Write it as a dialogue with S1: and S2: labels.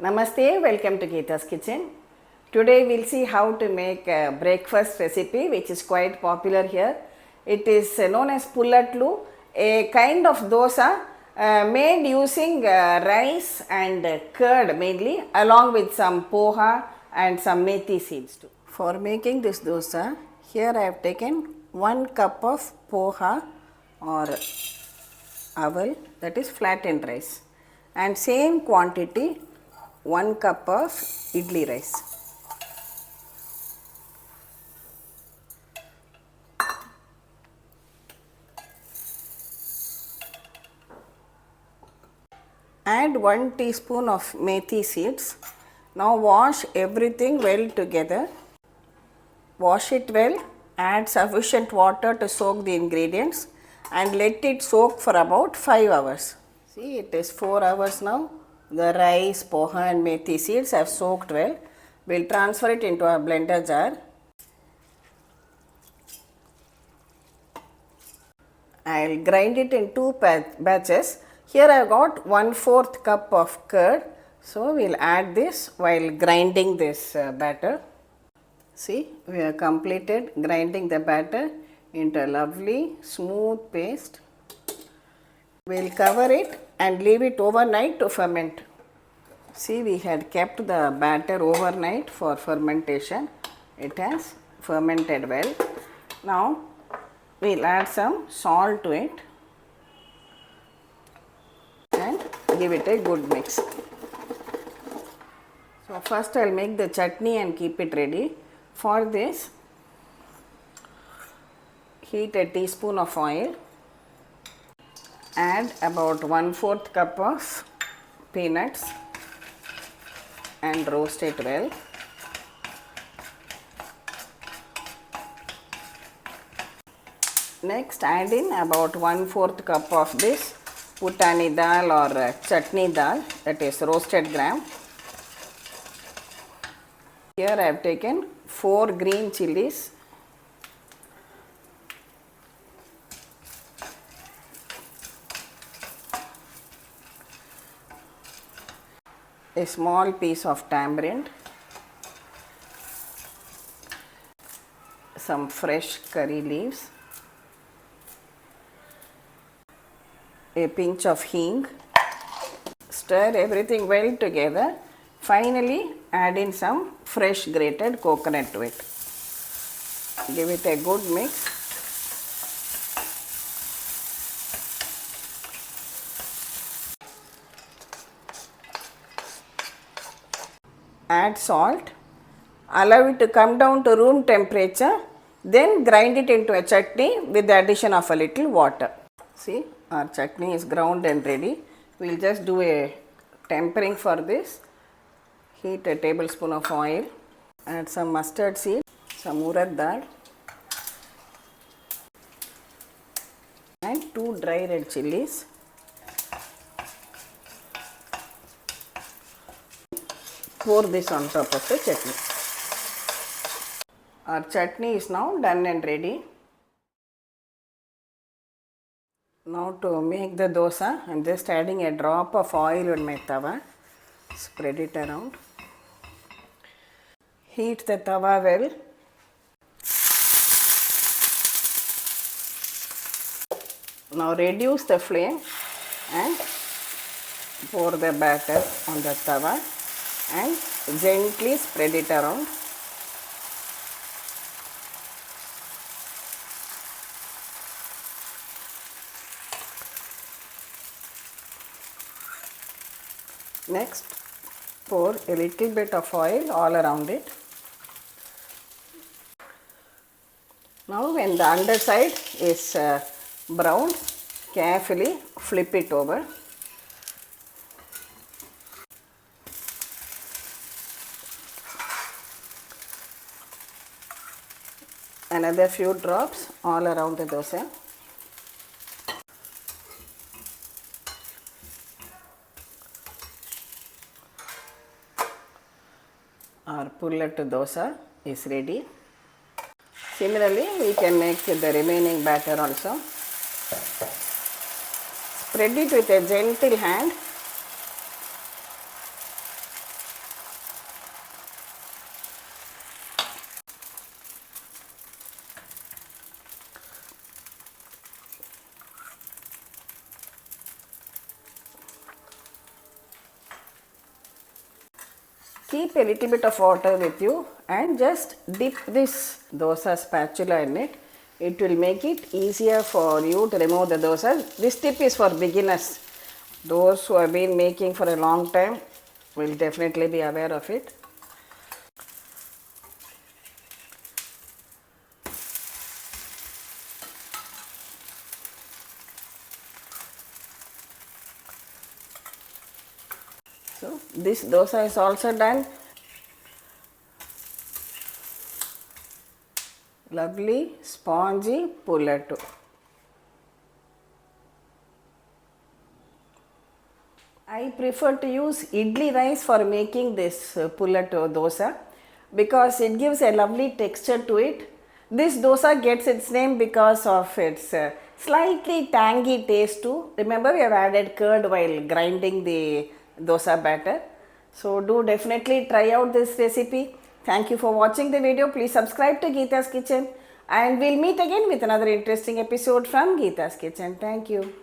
S1: Namaste, welcome to GitasKitchen. Today we'll see how to make a breakfast recipe which is quite popular here. It is known as Pullatlu, a kind of dosa made using rice and curd mainly, along with some poha and some methi seeds too. For making this dosa, here I have taken 1 cup of poha or aval, that is flattened rice, and same quantity 1 cup of idli rice. Add 1 teaspoon of methi seeds. Now wash everything well together. Wash it well, add sufficient water to soak the ingredients and let it soak for about 5 hours. See, it is 4 hours now. The rice, poha and methi seeds have soaked well. We will transfer it into a blender jar. I will grind it in 2 batches. Here I have got 1/4 cup of curd. So, we will add this while grinding this batter. See, we have completed grinding the batter into a lovely smooth paste. We will cover it and leave it overnight to ferment. See, we had kept the batter overnight for fermentation. It has fermented well. Now, we will add some salt to it and give it a good mix. So, first I will make the chutney and keep it ready. For this, heat a teaspoon of oil. Add about 1/4 cup of peanuts and roast it well. Next, add in about 1/4 cup of this puttani dal or chutney dal, that is roasted gram. Here I have taken 4 green chillis, a small piece of tamarind, some fresh curry leaves, a pinch of hing. Stir everything well together. Finally, add in some fresh grated coconut to it. Give it a good mix. Add salt. Allow it to come down to room temperature. Then grind it into a chutney with the addition of a little water. See, our chutney is ground and ready. We will just do a tempering for this. Heat a tablespoon of oil. Add some mustard seed, some urad dal and 2 dry red chillies. Pour this on top of the chutney. Our chutney is now done and ready. Now to make the dosa, I am just adding a drop of oil on my tawa. Spread it around. Heat the tawa well. Now reduce the flame and pour the batter on the tawa and gently spread it around. Next, pour a little bit of oil all around it. Now, when the underside is brown, carefully flip it over. Another few drops all around the dosa. Our Pullatlu dosa is ready. Similarly, we can make the remaining batter also. Spread it with a gentle hand keep a little bit of water with you and just dip this dosa spatula in it. It will make it easier for you to remove the dosa. This tip is for beginners. Those who have been making for a long time will definitely be aware of it. So this dosa is also done. Lovely spongy pullatlu. I prefer to use idli rice for making this pullatlu dosa because it gives a lovely texture to it. This dosa gets its name because of its slightly tangy taste too. Remember, we have added curd while grinding the dosa batter. So do definitely try out this recipe. Thank you for watching the video. Please subscribe to Geeta's Kitchen and we'll meet again with another interesting episode from Geeta's Kitchen. Thank you.